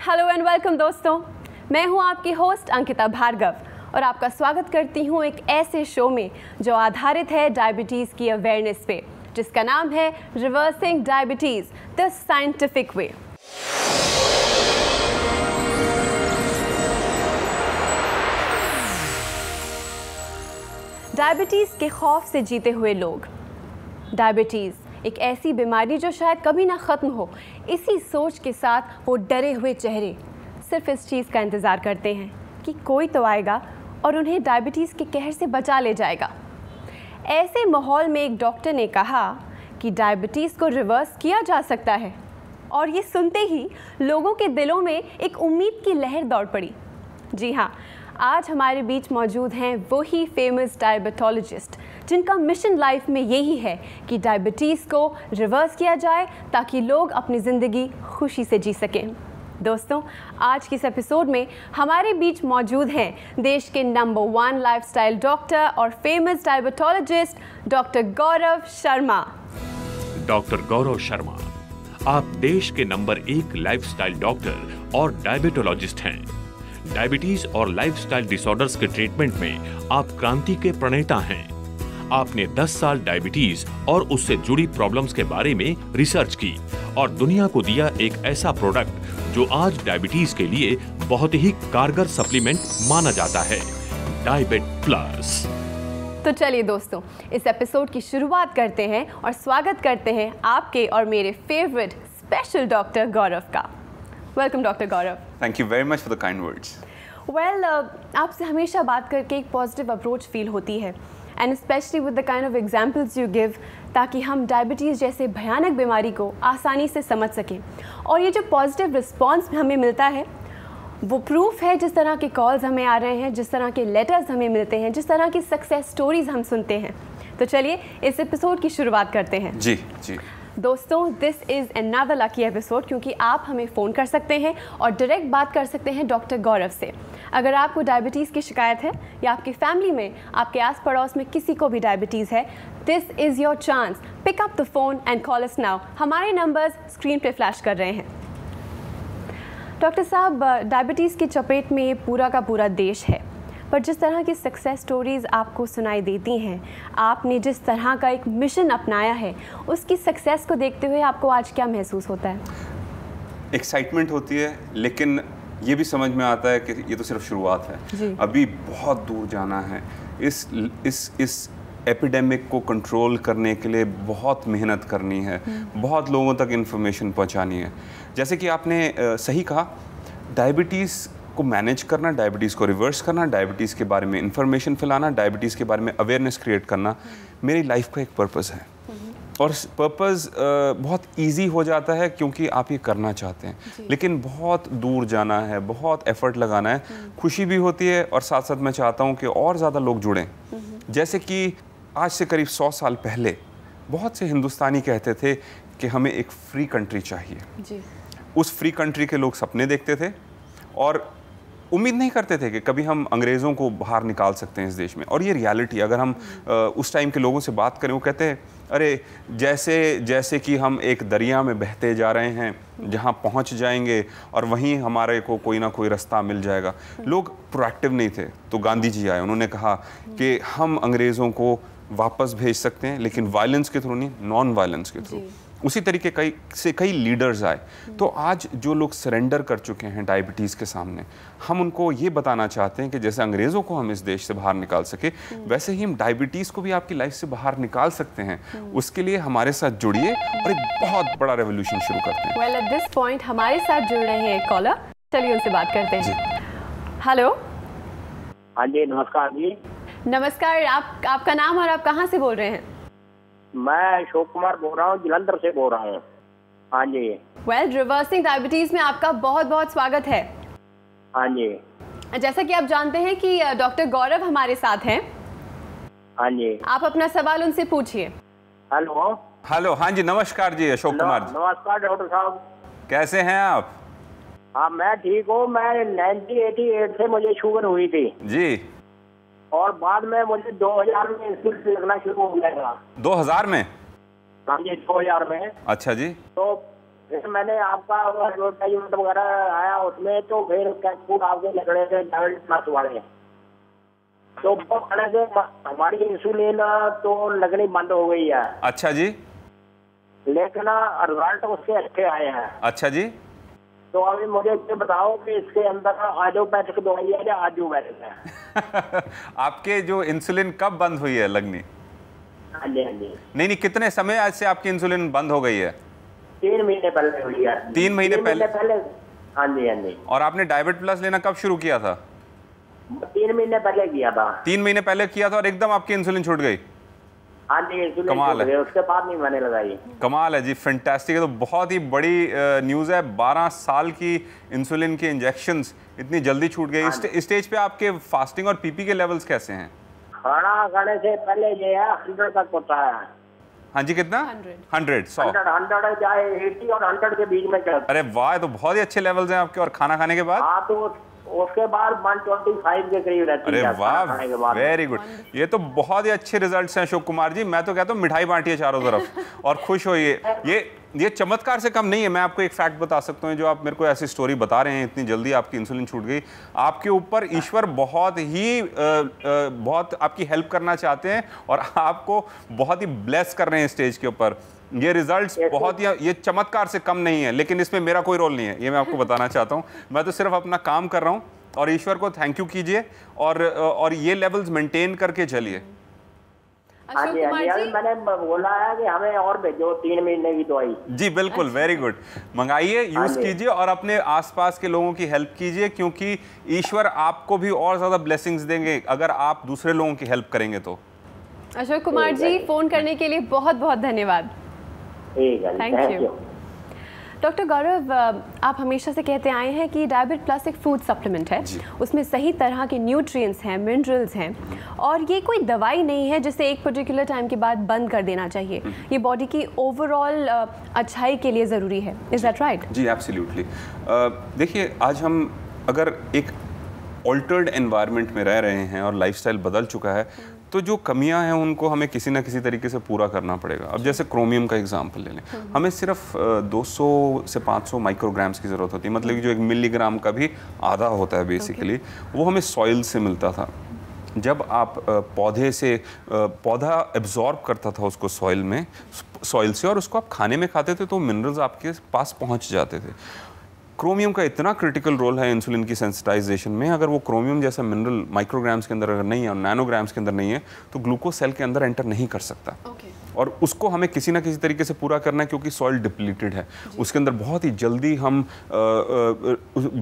Hello and welcome दोस्तों, मैं हूं आपकी होस्ट अंकिता भार्गव और आपका स्वागत करती हूं एक ऐसे शो में जो आधारित है डायबिटीज़ की अवेयरनेस पे, जिसका नाम है reversing diabetes the scientific way. Diabetes के खौफ से जीते हुए लोग। डायबिटीज़ एक ऐसी बीमारी जो शायद कभी ना ख़त्म हो, इसी सोच के साथ वो डरे हुए चेहरे सिर्फ इस चीज़ का इंतज़ार करते हैं कि कोई तो आएगा और उन्हें डायबिटीज़ के कहर से बचा ले जाएगा। ऐसे माहौल में एक डॉक्टर ने कहा कि डायबिटीज़ को रिवर्स किया जा सकता है, और ये सुनते ही लोगों के दिलों में एक उम्मीद की लहर दौड़ पड़ी। जी हाँ, आज हमारे बीच मौजूद हैं वही फेमस डायबिटोलॉजिस्ट जिनका मिशन लाइफ में यही है कि डायबिटीज़ को रिवर्स किया जाए ताकि लोग अपनी ज़िंदगी खुशी से जी सकें। दोस्तों, आज के इस एपिसोड में हमारे बीच मौजूद हैं देश के नंबर 1 लाइफस्टाइल डॉक्टर और famous diabetologist doctor Gaurav Sharma. Doctor Gaurav Sharma, आप देश के नंबर 1 लाइफस्टाइल डॉक्टर और डायबिटोलॉजिस्ट हैं। डायबिटीज और लाइफस्टाइल डिसऑर्डर्स के ट्रीटमेंट में आप क्रांति के प्रणेता हैं। आपने 10 साल डायबिटीज और उससे जुड़ी प्रॉब्लम्स के बारे में रिसर्च की और दुनिया को दिया एक ऐसा प्रोडक्ट जो आज डायबिटीज के लिए बहुत ही कारगर सप्लीमेंट माना जाता है, डायबिट प्लस। तो चलिए दोस्तों, इस एपिसोड की शुरुआत करते हैं और स्वागत करते हैं आपके और मेरे फेवरेट स्पेशल डॉक्टर गौरव का। Welcome doctor Gaurav. Thank you very much for the kind words. Well, आपसे हमेशा बात करके एक पॉजिटिव अप्रोच फील होती है, and specially with the kind of examples you give, ताकि हम डायबिटीज़ जैसे भयानक बीमारी को आसानी से समझ सकें। और ये जो पॉजिटिव रिस्पांस हमें मिलता है वो प्रूफ है जिस तरह के कॉल्स हमें आ रहे हैं, जिस तरह के लेटर्स हमें मिलते हैं, जिस तरह की सक्सेस स्टोरीज हम सुनते हैं। तो चलिए इस एपिसोड की शुरुआत करते हैं। जी जी दोस्तों, this is another lucky episode क्योंकि आप हमें फ़ोन कर सकते हैं और डायरेक्ट बात कर सकते हैं डॉक्टर गौरव से। अगर आपको डायबिटीज़ की शिकायत है या आपकी फैमिली में, आपके आस पड़ोस में किसी को भी डायबिटीज़ है, this is your chance. Pick up the phone and call us now. हमारे नंबर्स स्क्रीन पे फ्लैश कर रहे हैं। डॉक्टर साहब, डायबिटीज़ की चपेट में ये पूरा का पूरा देश है, पर जिस तरह की सक्सेस स्टोरीज़ आपको सुनाई देती हैं, आपने जिस तरह का एक मिशन अपनाया है, उसकी सक्सेस को देखते हुए आपको आज क्या महसूस होता है? एक्साइटमेंट होती है, लेकिन ये भी समझ में आता है कि ये तो सिर्फ शुरुआत है। अभी बहुत दूर जाना है। इस एपिडेमिक को कंट्रोल करने के लिए बहुत मेहनत करनी है, बहुत लोगों तक इन्फॉर्मेशन पहुंचानी है। जैसे कि आपने सही कहा, डायबिटीज़ को मैनेज करना, डायबिटीज़ को रिवर्स करना, डायबिटीज़ के बारे में इंफॉर्मेशन फैलाना, डायबिटीज़ के बारे में अवेयरनेस क्रिएट करना मेरी लाइफ का एक पर्पस है। और पर्पस बहुत इजी हो जाता है क्योंकि आप ये करना चाहते हैं, लेकिन बहुत दूर जाना है, बहुत एफर्ट लगाना है। खुशी भी होती है और साथ साथ मैं चाहता हूँ कि और ज़्यादा लोग जुड़ें। जैसे कि आज से करीब 100 साल पहले बहुत से हिंदुस्तानी कहते थे कि हमें एक फ्री कंट्री चाहिए जी। उस फ्री कंट्री के लोग सपने देखते थे और उम्मीद नहीं करते थे कि कभी हम अंग्रेज़ों को बाहर निकाल सकते हैं इस देश में। और ये रियलिटी, अगर हम उस टाइम के लोगों से बात करें, वो कहते हैं अरे जैसे कि हम एक दरिया में बहते जा रहे हैं जहाँ पहुँच जाएंगे और वहीं हमारे को कोई ना कोई रास्ता मिल जाएगा। लोग प्रोएक्टिव नहीं थे। तो गांधी जी आए, उन्होंने कहा कि हम अंग्रेज़ों को वापस भेज सकते हैं, लेकिन वायलेंस के थ्रू नहीं, नॉन वायलेंस के थ्रू। उसी तरीके कई लीडर्स आए। तो आज जो लोग सरेंडर कर चुके हैं डायबिटीज़ के सामने, हम उनको ये बताना चाहते हैं कि जैसे अंग्रेज़ों को हम इस देश से बाहर निकाल सके, वैसे ही हम डायबिटीज़ को भी आपकी लाइफ से बाहर निकाल सकते हैं। उसके लिए हमारे साथ जुड़िए और एक बहुत बड़ा रेवोल्यूशन शुरू करते हैं। वेल, एट दिस पॉइंट हमारे साथ जुड़ रहे हैं एक कॉलर। चलिए उनसे बात करते हैं। हेलो। हाँ जी, नमस्कार जी। नमस्कार। आपका नाम और आप कहाँ से बोल रहे हैं? मैं अशोक कुमार बोल रहा हूँ, जलंधर से बोल रहा हूँ। हाँ जी। वेल, रिवर्सिंग डायबिटीज़ में आपका बहुत बहुत स्वागत है। हाँ जी। जैसा कि आप जानते हैं कि डॉक्टर गौरव हमारे साथ हैं। हाँ जी। आप अपना सवाल उनसे पूछिए। हेलो। हेलो, हाँ जी, नमस्कार जी, अशोक कुमार। नमस्कार डॉक्टर साहब। कैसे हैं आप? हाँ, मैं ठीक हूँ। मैं 1988 से मुझे शुगर हुई थी जी, और बाद में मुझे 2000 में इंसुलिन लगना शुरू हो गया था। 2000 में? हाँ जी, 2000 में। अच्छा जी। तो फिर मैंने आपका एडवर्टाइजमेंट वगैरह आया उसमें, तो फिर कैट फूड आपके लग थे डायबिटीज प्लस वाले, तो वो खाने से हमारी इंसुलिन तो लगनी बंद हो गई है। अच्छा जी। लेकिन रिजल्ट उसके अच्छे आए हैं। अच्छा जी। तो अभी मुझे ये बताओ कि इसके अंदर आइडियोपैथिक दवाई है या आइडियोपैथिक है? आपके जो इंसुलिन कब बंद हुई है लगनी? हाँ जी, हाँ जी। नहीं, कितने समय आज से आपकी इंसुलिन बंद हो गई है? 3 महीने पहले हुई है। 3 महीने पहले? हाँ जी, हाँ जी। और आपने डायबिट प्लस लेना कब शुरू किया था? 3 महीने पहले किया था। 3 महीने पहले किया था और एकदम आपकी इंसुलिन छूट गई? हाँ जी, इंसुलिन कमाल है। उसके बाद नहीं मैंने लगाई। कमाल है जी, फैंटास्टिक है। तो बहुत ही बड़ी न्यूज़ है। 12 साल की इंसुलिन के इंजेक्शंस इतनी जल्दी छूट गई। इस स्टेज पे आपके फास्टिंग और पीपी के लेवल्स कैसे हैं? खाना खाने से पहले ये है 100 तक होता है। हाँ जी, कितना? 100 चाहे 80 और 100 के बीच में चलता। अरे वाह, तो बहुत ही अच्छे लेवल्स हैं आपके। और खाना खाने के बाद? हाँ, तो उसके बाद 125 के करीब रहती है। अरे वाह, वेरी गुड। ये तो बहुत ही अच्छे रिजल्ट्स हैं अशोक कुमार जी। मैं तो कहता हूँ मिठाई बांटिए चारों तरफ और खुश होइए। ये चमत्कार से कम नहीं है। मैं आपको एक फैक्ट बता सकता हूँ, जो आप मेरे को ऐसी स्टोरी बता रहे हैं, इतनी जल्दी आपकी इंसुलिन छूट गई, आपके ऊपर ईश्वर बहुत आपकी हेल्प करना चाहते हैं और आपको बहुत ही ब्लेस कर रहे हैं स्टेज के ऊपर। ये रिजल्ट्स बहुत ही, ये चमत्कार से कम नहीं है, लेकिन इसमें मेरा कोई रोल नहीं है, ये मैं आपको बताना चाहता हूँ। मैं तो सिर्फ अपना काम कर रहा हूँ और ईश्वर को थैंक यू कीजिए और ये लेवल्स मेंटेन करके चलिए। हाँ जी, मैंने बोला है कि हमें और भेजो 3 महीने की दवाई। जी बिल्कुल, वेरी गुड। मंगाइए, यूज कीजिए और अपने आसपास के लोगों की हेल्प कीजिए, क्योंकि ईश्वर आपको भी और ज्यादा ब्लेसिंग्स देंगे अगर आप दूसरे लोगों की हेल्प करेंगे तो। अशोक कुमार जी, फोन करने के लिए बहुत बहुत धन्यवाद। Thank you. डॉक्टर गौरव, आप हमेशा से कहते आए हैं कि डायबिट प्लस एक फूड सप्लीमेंट है, उसमें सही तरह के न्यूट्रिएंट्स हैं, मिनरल्स हैं, और ये कोई दवाई नहीं है जिसे एक पर्टिकुलर टाइम के बाद बंद कर देना चाहिए। ये बॉडी की ओवरऑल अच्छाई के लिए ज़रूरी है। Is that right? जी एब्सोल्युटली। देखिए, आज हम अगर एक ऑल्टर्ड एनवायरनमेंट में रह रहे हैं और लाइफस्टाइल बदल चुका है, तो जो कमियां हैं उनको हमें किसी ना किसी तरीके से पूरा करना पड़ेगा। अब जैसे क्रोमियम का एग्जांपल ले लें, हमें सिर्फ 200 से 500 माइक्रोग्राम्स की ज़रूरत होती है, मतलब कि जो 1 मिलीग्राम का भी आधा होता है बेसिकली। वो हमें सॉइल से मिलता था। जब आप पौधा एब्जॉर्ब करता था उसको सॉइल से और उसको आप खाने में खाते थे तो मिनरल्स आपके पास पहुंच जाते थे। क्रोमियम का इतना क्रिटिकल रोल है इंसुलिन की सेंसिटाइजेशन में। अगर वो क्रोमियम जैसा मिनरल माइक्रोग्राम्स के अंदर अगर नहीं है और नैनोग्राम्स के अंदर नहीं है तो ग्लूकोज सेल के अंदर एंटर नहीं कर सकता। और उसको हमें किसी ना किसी तरीके से पूरा करना है, क्योंकि सॉइल डिप्लीटेड है। उसके अंदर बहुत ही जल्दी हम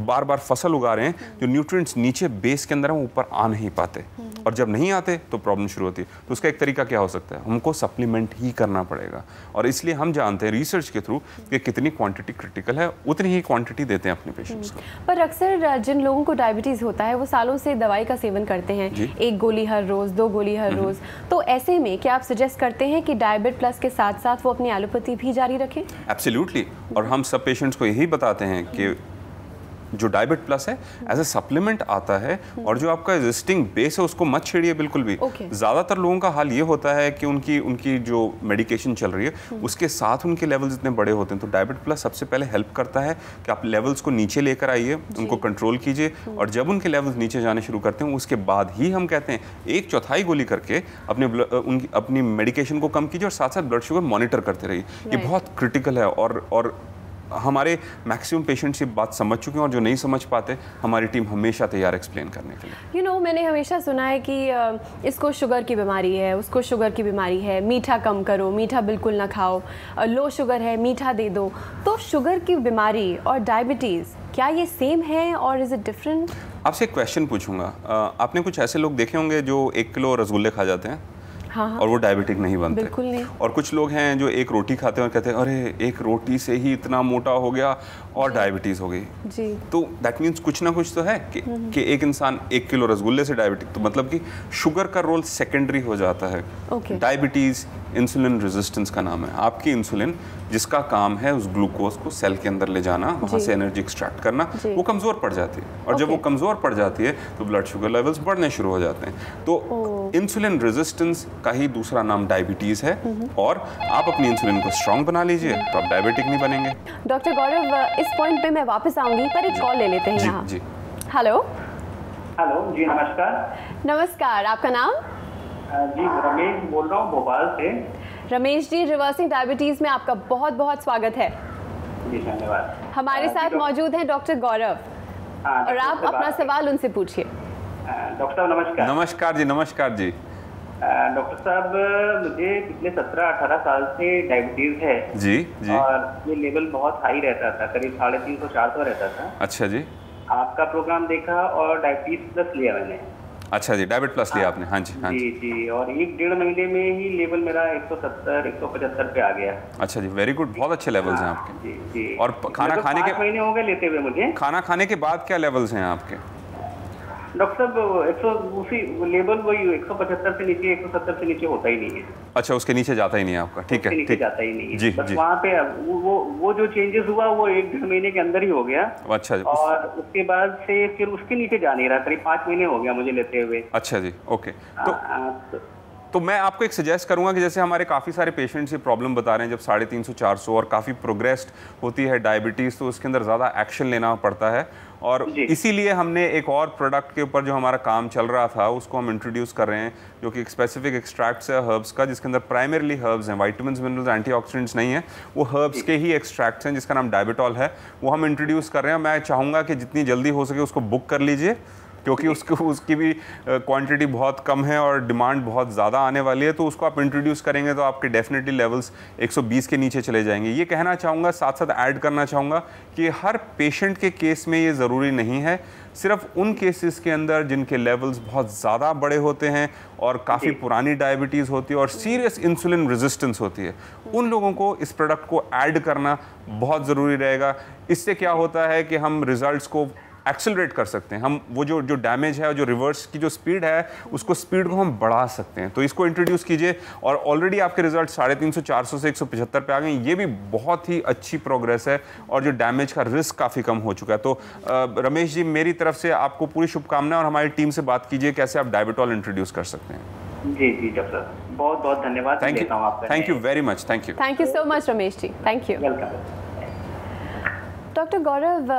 बार बार फसल उगा रहे हैं, जो न्यूट्रिएंट्स नीचे बेस के अंदर हैं वो ऊपर आ नहीं पाते, और जब नहीं आते तो प्रॉब्लम शुरू होती है। तो उसका एक तरीका क्या हो सकता है? हमको सप्लीमेंट ही करना पड़ेगा। और इसलिए हम जानते हैं रिसर्च के थ्रू कि कितनी क्वांटिटी क्रिटिकल है, उतनी ही क्वांटिटी देते हैं अपने पेशेंट्स को। पर अक्सर जिन लोगों को डायबिटीज़ होता है वो सालों से दवाई का सेवन करते हैं, 1 गोली हर रोज़, 2 गोली हर रोज़। तो ऐसे में क्या आप सजेस्ट करते हैं कि डायबिट प्लस के साथ साथ वो अपनी एलोपैथी भी जारी रखें? एब्सोल्युटली। और हम सब पेशेंट्स को यही बताते हैं कि जो डायबिट प्लस है एज ए सप्लीमेंट आता है, और जो आपका एग्जिस्टिंग बेस है उसको मत छेड़िए बिल्कुल भी। ज़्यादातर लोगों का हाल ये होता है कि उनकी जो मेडिकेशन चल रही है उसके साथ उनके लेवल्स इतने बड़े होते हैं। तो डायबिट प्लस सबसे पहले हेल्प करता है कि आप लेवल्स को नीचे लेकर आइए, उनको कंट्रोल कीजिए, और जब उनके लेवल्स नीचे जाने शुरू करते हैं उसके बाद ही हम कहते हैं 1/4 गोली करके अपनी मेडिकेशन को कम कीजिए और साथ साथ ब्लड शुगर मॉनिटर करते रहिए। ये बहुत क्रिटिकल है और हमारे मैक्सिमम पेशेंट्स ये बात समझ चुके हैं, और जो नहीं समझ पाते हमारी टीम हमेशा तैयार एक्सप्लेन करने के लिए। मैंने हमेशा सुना है कि इसको शुगर की बीमारी है, उसको शुगर की बीमारी है, मीठा कम करो, मीठा बिल्कुल ना खाओ, लो शुगर है मीठा दे दो। तो शुगर की बीमारी और डायबिटीज़ क्या ये सेम है और इज़ इट डिफरेंट? आपसे एक क्वेश्चन पूछूंगा। आपने कुछ ऐसे लोग देखे होंगे जो 1 किलो रसगुल्ले खा जाते हैं और वो डायबिटिक नहीं बनते? बिल्कुल नहीं। और कुछ लोग हैं जो 1 रोटी खाते हैं और कहते हैं अरे 1 रोटी से ही इतना मोटा हो गया और डायबिटीज़ हो गई जी। तो दैट मीन्स कुछ ना कुछ तो है कि एक इंसान 1 किलो रसगुल्ले से डायबिटिक, तो मतलब कि शुगर का रोल सेकेंडरी हो जाता है। डायबिटीज़ इंसुलिन रेजिस्टेंस का नाम है। आपकी इंसुलिन जिसका काम है उस ग्लूकोज को सेल के अंदर ले जाना, वहाँ से एनर्जी एक्सट्रैक्ट करना, वो कमज़ोर पड़ जाती है, और जब वो कमज़ोर पड़ जाती है तो ब्लड शुगर लेवल्स बढ़ने शुरू हो जाते हैं। तो इंसुलिन रेजिस्टेंस का ही दूसरा नाम डायबिटीज़ है, और आप अपनी इंसुलिन को स्ट्रांग बना लीजिए तो आप डायबिटिक नहीं बनेंगे। डॉक्टर गौरव, इस पॉइंट पे मैं वापस आऊंगी, पर एक कॉल ले लेते हैं यहाँ। जी हेलो। हेलो जी, नमस्कार। नमस्कार, आपका नाम? जी रमेश बोल रहा हूँ भोपाल से। रमेश जी, रिवर्सिंग डायबिटीज में आपका बहुत बहुत स्वागत है। जी धन्यवाद। हमारे साथ मौजूद हैं डॉक्टर गौरव, और आप अपना सवाल उनसे पूछिए। डॉक्टर साहब नमस्कार। नमस्कार जी, नमस्कार जी। डॉक्टर साहब, मुझे पिछले 17-18 साल से डायबिटीज है जी जी। और ये लेवल बहुत हाई रहता था, करीब 350-400 रहता था। अच्छा जी। आपका प्रोग्राम देखा और डायबिटीज प्लस लिया मैंने। अच्छा जी, डायबिट प्लस लिया आपने? हाँ जी, हाँ जी जी। और 1-1.5 महीने में ही लेवल मेरा 170-175 पे आ गया। अच्छा जी, वेरी गुड, बहुत अच्छे लेवल्स हैं आपके। जी जी। और खाना खाने के 5 महीने हो गए लेते हुए मुझे। खाना खाने के बाद क्या लेवल्स हैं आपके? डॉक्टर साहब, उसी लेवल वही 175 से नीचे, 170 से नीचे होता ही नहीं है। अच्छा, उसके नीचे जाता ही नहीं है आपका? ठीक है, नीचे जाता ही नहीं है जी बस जी। वहाँ पे वो जो चेंजेस हुआ वो 1-1.5 महीने के अंदर ही हो गया। अच्छा जी। और उसके बाद से फिर उसके नीचे जा नहीं रहा, करीब 5 महीने हो गया मुझे लेते हुए। अच्छा जी, ओके। तो मैं आपको एक सजेस्ट करूंगा कि जैसे हमारे काफ़ी सारे पेशेंट्स ये प्रॉब्लम बता रहे हैं, जब 350-400 और काफ़ी प्रोग्रेस्ड होती है डायबिटीज़, तो उसके अंदर ज़्यादा एक्शन लेना पड़ता है, और इसीलिए हमने एक और प्रोडक्ट के ऊपर जो हमारा काम चल रहा था उसको हम इंट्रोड्यूस कर रहे हैं, जो कि एक स्पेसिफिक एक्सट्रैक्ट्स है हर्ब्स का, जिसके अंदर प्राइमरीली हर्ब्स हैं, वाइटामिन्स, मिनरल्स, एंटीऑक्सीडेंट्स नहीं है, वो हर्ब्स के ही एक्सट्रैक्ट्स हैं, जिसका नाम डायबिटॉल है। वो हम इंट्रोड्यूस कर रहे हैं। मैं चाहूँगा कि जितनी जल्दी हो सके उसको बुक कर लीजिए, क्योंकि उसकी भी क्वांटिटी बहुत कम है और डिमांड बहुत ज़्यादा आने वाली है। तो उसको आप इंट्रोड्यूस करेंगे तो आपके डेफिनेटली लेवल्स 120 के नीचे चले जाएंगे। ये कहना चाहूँगा, साथ साथ ऐड करना चाहूँगा कि हर पेशेंट के केस में ये ज़रूरी नहीं है, सिर्फ उन केसेस के अंदर जिनके लेवल्स बहुत ज़्यादा बड़े होते हैं और काफ़ी पुरानी डायबिटीज़ होती है और सीरियस इंसुलिन रेजिस्टेंस होती है, उन लोगों को इस प्रोडक्ट को ऐड करना बहुत ज़रूरी रहेगा। इससे क्या होता है कि हम रिजल्ट्स को एक्सेलरेट कर सकते हैं, हम वो जो डैमेज है, जो रिवर्स की जो स्पीड है, उसको स्पीड को हम बढ़ा सकते हैं। तो इसको इंट्रोड्यूस कीजिए, और ऑलरेडी आपके रिजल्ट 350-400 से 175 पे आ गए। ये भी बहुत ही अच्छी प्रोग्रेस है, और जो डैमेज का रिस्क काफ़ी कम हो चुका है। तो रमेश जी, मेरी तरफ से आपको पूरी शुभकामनाएं, और हमारी टीम से बात कीजिए कैसे आप डायबिटॉल इंट्रोड्यूस कर सकते हैं। जी जी डॉक्टर, बहुत बहुत धन्यवाद। Thank you very much. Thank you so much Ramesh ji, thank you. Welcome. Doctor Gaurav,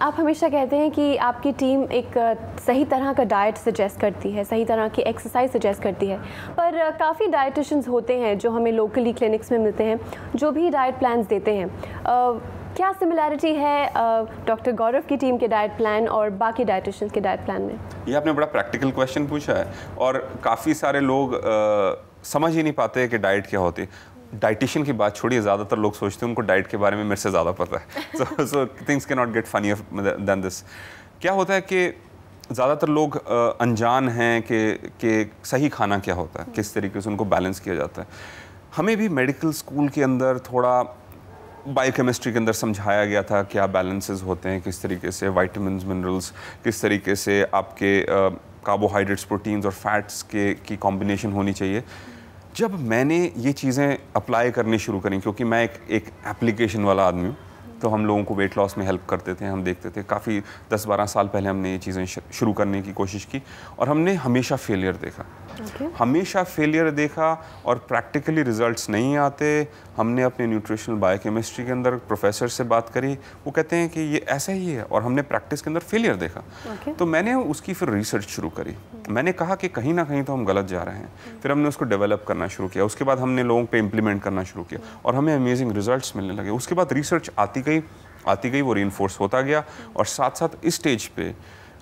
आप हमेशा कहते हैं कि आपकी टीम एक सही तरह का डाइट सजेस्ट करती है, सही तरह की एक्सरसाइज सजेस्ट करती है, पर काफ़ी डाइटिशियंस होते हैं जो हमें लोकली क्लिनिक्स में मिलते हैं, जो भी डाइट प्लान्स देते हैं। क्या सिमिलैरिटी है डॉक्टर गौरव की टीम के डाइट प्लान और बाकी डाइटिशियंस के डाइट प्लान में? ये आपने बड़ा प्रैक्टिकल क्वेश्चन पूछा है, और काफ़ी सारे लोग समझ ही नहीं पाते कि डाइट क्या होती है। डाइटिशियन की बात छोड़िए, ज़्यादातर लोग सोचते हैं उनको डाइट के बारे में मेरे से ज़्यादा पता है। So things can not get funnier than this. क्या होता है कि ज़्यादातर लोग अनजान हैं कि सही खाना क्या होता है, किस तरीके से उनको बैलेंस किया जाता है। हमें भी मेडिकल स्कूल के अंदर थोड़ा बायोकेमिस्ट्री के अंदर समझाया गया था क्या बैलेंसेस होते हैं, किस तरीके से विटामिन्स, मिनरल्स, किस तरीके से आपके कार्बोहाइड्रेट्स, प्रोटीन्स और फैट्स की कॉम्बिनेशन होनी चाहिए। जब मैंने ये चीज़ें अप्लाई करनी शुरू करी, क्योंकि मैं एक एप्लीकेशन वाला आदमी हूँ, तो हम लोगों को वेट लॉस में हेल्प करते थे, हम देखते थे। काफ़ी 10-12 साल पहले हमने ये चीज़ें शुरू करने की कोशिश की, और हमने हमेशा फेलियर देखा। हमेशा फेलियर देखा, और प्रैक्टिकली रिजल्ट्स नहीं आते। हमने अपने न्यूट्रिशनल बायोकेमिस्ट्री के अंदर प्रोफेसर से बात करी, वो कहते हैं कि ये ऐसा ही है, और हमने प्रैक्टिस के अंदर फेलियर देखा। तो मैंने उसकी फिर रिसर्च शुरू करी। मैंने कहा कि कहीं ना कहीं तो हम गलत जा रहे हैं। फिर हमने उसको डेवलप करना शुरू किया, उसके बाद हमने लोगों पे इम्प्लीमेंट करना शुरू किया, और हमें अमेजिंग रिजल्ट्स मिलने लगे। उसके बाद रिसर्च आती गई, वो रीइंफोर्स होता गया, और साथ साथ इस स्टेज पे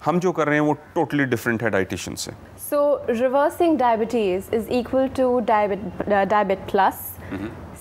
हम जो कर रहे हैं वो टोटली डिफरेंट है डाइटिशियन से। So reversing diabetes is equal to डायबिट प्लस,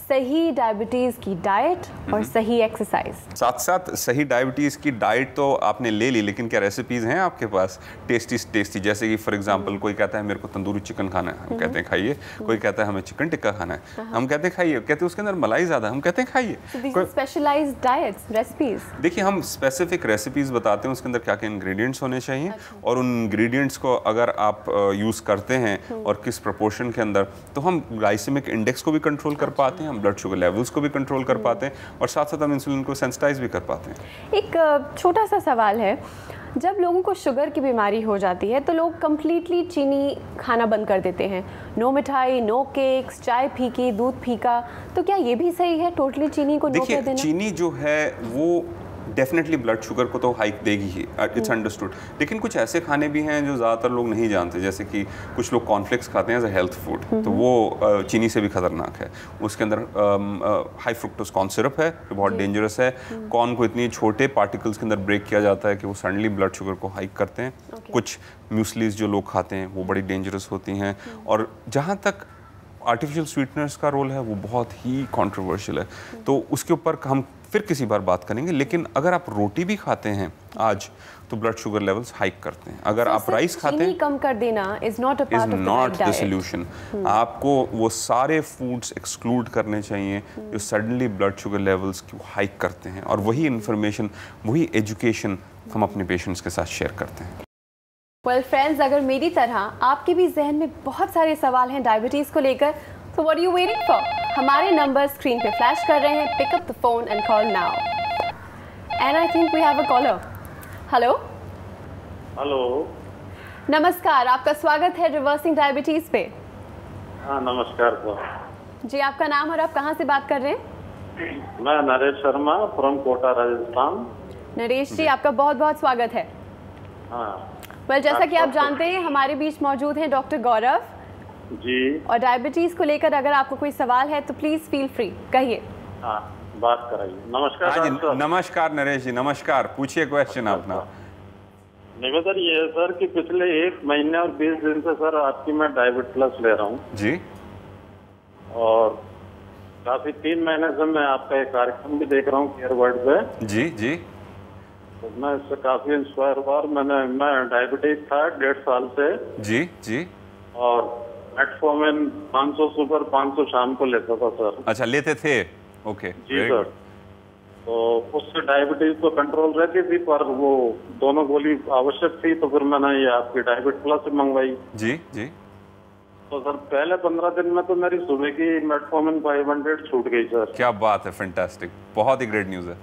सही डायबिटीज़ की डाइट और सही एक्सरसाइज। साथ साथ सही डायबिटीज़ की डाइट तो आपने ले ली, लेकिन क्या रेसिपीज़ हैं आपके पास टेस्टी? जैसे कि फॉर एग्जांपल कोई कहता है मेरे को तंदूरी चिकन खाना है, हम कहते हैं खाइए। कोई कहता है हमें चिकन टिक्का खाना है, हम कहते हैं खाइए। कहते हैं उसके अंदर मलाई ज़्यादा, हम कहते हैं खाइए। Specialised diets, recipes. देखिए, हम स्पेसिफिक रेसिपीज़ बताते हैं उसके अंदर क्या क्या इंग्रेडिएंट्स होने चाहिए, और उन इंग्रेडिएंट्स को अगर आप यूज़ करते हैं और किस प्रोपोर्शन के अंदर, तो हम ग्लाइसेमिक इंडेक्स को भी कंट्रोल कर पाते हैं, हम ब्लड शुगर लेवल्स को भी कंट्रोल कर पाते हैं, और साथ साथ हम इंसुलिन को सेंसिटाइज भी कर पाते हैं। एक छोटा सा सवाल है, जब लोगों को शुगर की बीमारी हो जाती है तो लोग कम्प्लीटली चीनी खाना बंद कर देते हैं। नो मिठाई, नो केक्स, चाय फीकी, दूध फीका। तो क्या ये भी सही है टोटली चीनी को नो कर देना? चीनी जो है वो डेफिनेटली ब्लड शुगर को तो हाइक देगी ही, इट्स अंडरस्टूड। लेकिन कुछ ऐसे खाने भी हैं जो ज़्यादातर लोग नहीं जानते, जैसे कि कुछ लोग कॉर्नफ्लेक्स खाते हैं एज अ हेल्थ फूड, तो वो चीनी से भी खतरनाक है। उसके अंदर हाई फ्रुक्टोज कॉर्न सिरप है जो बहुत डेंजरस है। कॉर्न को इतनी छोटे पार्टिकल्स के अंदर ब्रेक किया जाता है कि वो सडनली ब्लड शुगर को हाइक करते हैं। कुछ म्यूसलीज जो लोग खाते हैं वो बड़ी डेंजरस होती हैं। और जहाँ तक आर्टिफिशियल स्वीटनर्स का रोल है वो बहुत ही कंट्रोवर्शियल है, तो उसके ऊपर हम फिर किसी बार बात करेंगे। लेकिन अगर आप रोटी भी खाते हैं आज तो ब्लड शुगर लेवल्स हाइक करते हैं। अगर आप राइस खाते हैं, कम कर देना इज नॉट द सॉल्यूशन। आपको वो सारे फूड्स एक्सक्लूड करने चाहिए जो सडनली ब्लड शुगर लेवल्स को हाइक करते हैं, और वही इंफॉर्मेशन, वही एजुकेशन हम अपने पेशेंट्स के साथ शेयर करते हैं। वेल फ्रेंड्स, अगर मेरी तरह आपके भी जहन में बहुत सारे सवाल हैं डायबिटीज़ को लेकर, तो what are you waiting for? हमारे नंबर स्क्रीन पे फ्लैश कर रहे हैं। Pick up the phone and call now. And I think we have a caller. Hello. Hello, नमस्कार, आपका स्वागत है रिवर्सिंग डायबिटीज़ पे। हाँ नमस्कार सर जी, आपका नाम और आप कहाँ से बात कर रहे हैं? मैं नरेश शर्मा फ्रॉम कोटा राजस्थान। नरेश जी, आपका बहुत बहुत स्वागत है। हाँ वेल, जैसा कि आप जानते हैं हमारे बीच मौजूद हैं डॉक्टर गौरव जी, और डायबिटीज़ को लेकर अगर आपको कोई सवाल है तो प्लीज़ फील फ्री, कहिए। हाँ बात कराइए। नमस्कार डॉक्टर। नमस्कार नरेश जी, नमस्कार, पूछिए क्वेश्चन अपना। निवेदन ये है सर कि पिछले 1 महीने और 20 दिन से सर आपकी मैं डायबिट प्लस ले रहा हूँ जी, और काफी 3 महीने से मैं आपका एक कार्यक्रम भी देख रहा हूँ केयर वर्ल्ड पे। जी जी, तो मैं इससे काफी इंस्पायर हुआ। मैं डायबिटीज था 1.5 साल से जी जी, और मेटफॉर्मिन 500 सुबह 500 शाम को लेता था सर। अच्छा, लेते थे? ओके जी सर। तो उससे डायबिटीज तो कंट्रोल रहती थी, पर वो दोनों गोली आवश्यक थी, तो फिर मैंने ये आपकी डायबिट प्लस मंगवाई। जी जी, तो सर पहले 15 दिन में तो मेरी सुबह की मेटफॉर्मिन 500 छूट गई सर। क्या बात है, फैंटास्टिक, बहुत ही ग्रेट न्यूज़ है।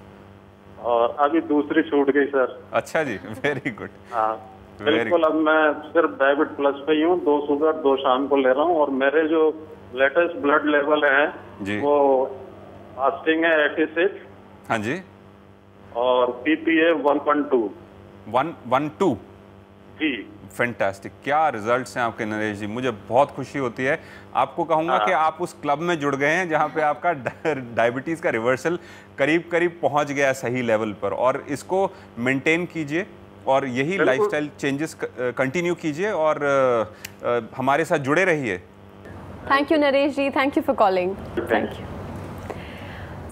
और अभी दूसरी छूट गई सर। अच्छा जी, वेरी गुड। हाँ बिल्कुल, अब मैं सिर्फ डायबिट प्लस पे ही हूँ। 2 सुबह 2 शाम को ले रहा हूँ, और मेरे जो लेटेस्ट ब्लड लेवल है वो फास्टिंग है 86। हाँ जी, और पीपीए 112। 112 जी, फैंटास्टिक। क्या रिजल्ट्स हैं आपके नरेश जी, मुझे बहुत खुशी होती है। आपको कहूँगा कि आप उस क्लब में जुड़ गए हैं जहाँ पे आपका डायबिटीज़ का रिवर्सल करीब करीब पहुँच गया सही लेवल पर, और इसको मेंटेन कीजिए और यही लाइफस्टाइल चेंजेस कंटिन्यू कीजिए और हमारे साथ जुड़े रहिए। Thank you Naresh ji, thank you for calling. Thank you.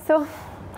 So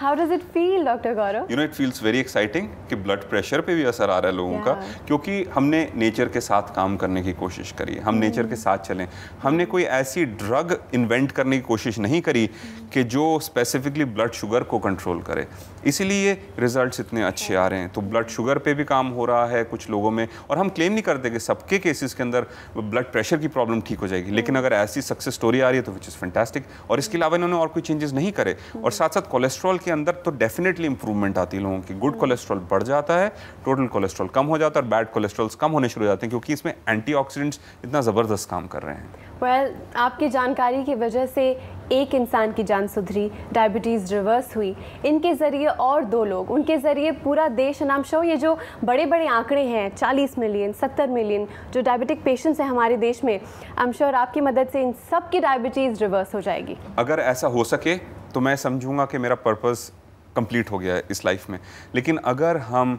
How does it feel, Dr. Gaurav? You know, it feels very exciting कि ब्लड प्रेशर पे भी असर आ रहा है लोगों का, क्योंकि हमने नेचर के साथ काम करने की कोशिश करी, हम नेचर के साथ चलें। हमने कोई ऐसी ड्रग इन्वेंट करने की कोशिश नहीं करी कि जो स्पेसिफिकली ब्लड शुगर को कंट्रोल करे, इसीलिए रिजल्ट्स इतने अच्छे आ रहे हैं। तो ब्लड शुगर पे भी काम हो रहा है कुछ लोगों में, और हम क्लेम नहीं करते कि सबके केसेस के अंदर ब्लड प्रेशर की प्रॉब्लम ठीक हो जाएगी, लेकिन अगर ऐसी सक्सेस स्टोरी आ रही है तो विच इज़ फैंटास्टिक। और इसके अलावा इन्होंने और कोई चेंजेस नहीं करे, और साथ साथ कोलेस्ट्रॉल के अंदर तो डेफिनेटली इंप्रूवमेंट आती है लोगों की। गुड कोलेस्ट्रॉल बढ़ जाता है, टोटल कोलेस्ट्रॉल कम हो जाता है, और बैड कोलेस्ट्रॉल्स कम होने शुरू हो जाते हैं, क्योंकि इसमें एंटीऑक्सीडेंट्स इतना ज़बरदस्त काम कर रहे हैं। वेल, आपकी जानकारी की वजह से एक इंसान की जान सुधरी, डायबिटीज़ रिवर्स हुई, इनके ज़रिए और 2 लोग, उनके ज़रिए पूरा देश। नाम शो ये जो बड़े बड़े आंकड़े हैं 40 मिलियन 70 मिलियन जो डायबिटिक पेशेंट्स हैं हमारे देश में, आई एम श्योर आपकी मदद से इन सब की डायबिटीज़ रिवर्स हो जाएगी। अगर ऐसा हो सके तो मैं समझूंगा कि मेरा पर्पस कंप्लीट हो गया है इस लाइफ में। लेकिन अगर हम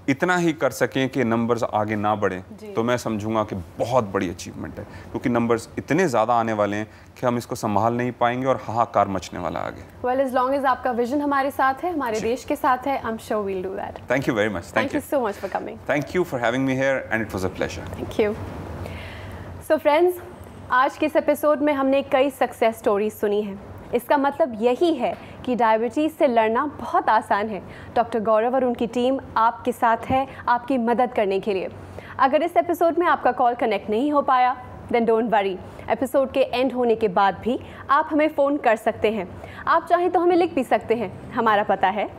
इतना ही कर सकें कि नंबर्स आगे ना बढ़ें, तो मैं समझूंगा कि बहुत बड़ी अचीवमेंट है, क्योंकि नंबर्स इतने ज़्यादा आने वाले हैं कि हम इसको संभाल नहीं पाएंगे और हाहाकार मचने वाला आगे। वेल, एज लॉन्ग एज आपका विजन हमारे साथ है, हमारे देश के साथ है, I am sure we will do that. Thank you very much. Thank you so much for coming. Thank you for having me here and it was a pleasure. Thank you. So friends, आज के इस episode में हमने कई success stories सुनी हैं। इसका मतलब यही है कि डायबिटीज़ से लड़ना बहुत आसान है। डॉक्टर गौरव और उनकी टीम आपके साथ है, आपकी मदद करने के लिए। अगर इस एपिसोड में आपका कॉल कनेक्ट नहीं हो पाया, देन डोंट वरी, एपिसोड के एंड होने के बाद भी आप हमें फ़ोन कर सकते हैं। आप चाहें तो हमें लिख भी सकते हैं। हमारा पता है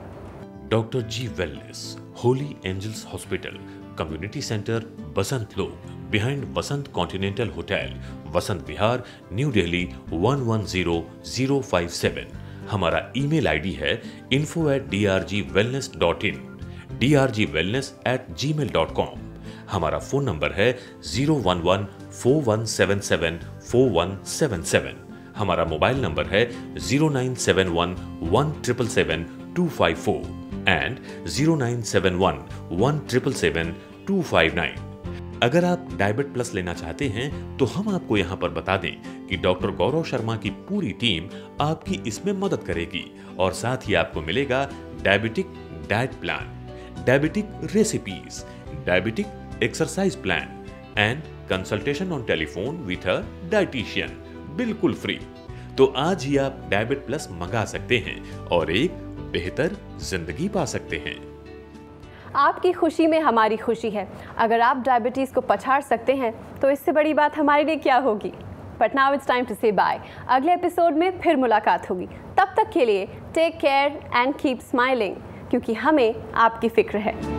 doctor ji wellness, Holy Angels Hospital, Community Centre Basant Lok, behind Basant Continental Hotel, Vasant Vihar, New Delhi 110057। हमारा ईमेल आईडी है info@drgwellness.in, drgwellness@gmail.com। हमारा फोन नंबर है 01141774177। हमारा मोबाइल नंबर है 097117777254 एंड 097117777259। अगर आप डायबिट प्लस लेना चाहते हैं तो हम आपको यहाँ पर बता दें कि डॉक्टर गौरव शर्मा की पूरी टीम आपकी इसमें मदद करेगी और साथ ही आपको मिलेगा diabetic diet plan, diabetic recipes, diabetic exercise plan and consultation on telephone with a dietitian, बिल्कुल फ्री। तो आज ही आप डायबिट प्लस मंगा सकते हैं और एक बेहतर जिंदगी पा सकते हैं। आपकी खुशी में हमारी खुशी है। अगर आप डायबिटीज़ को पछाड़ सकते हैं तो इससे बड़ी बात हमारे लिए क्या होगी। But now it's time to say bye. अगले एपिसोड में फिर मुलाकात होगी। तब तक के लिए take care and keep smiling, क्योंकि हमें आपकी फिक्र है।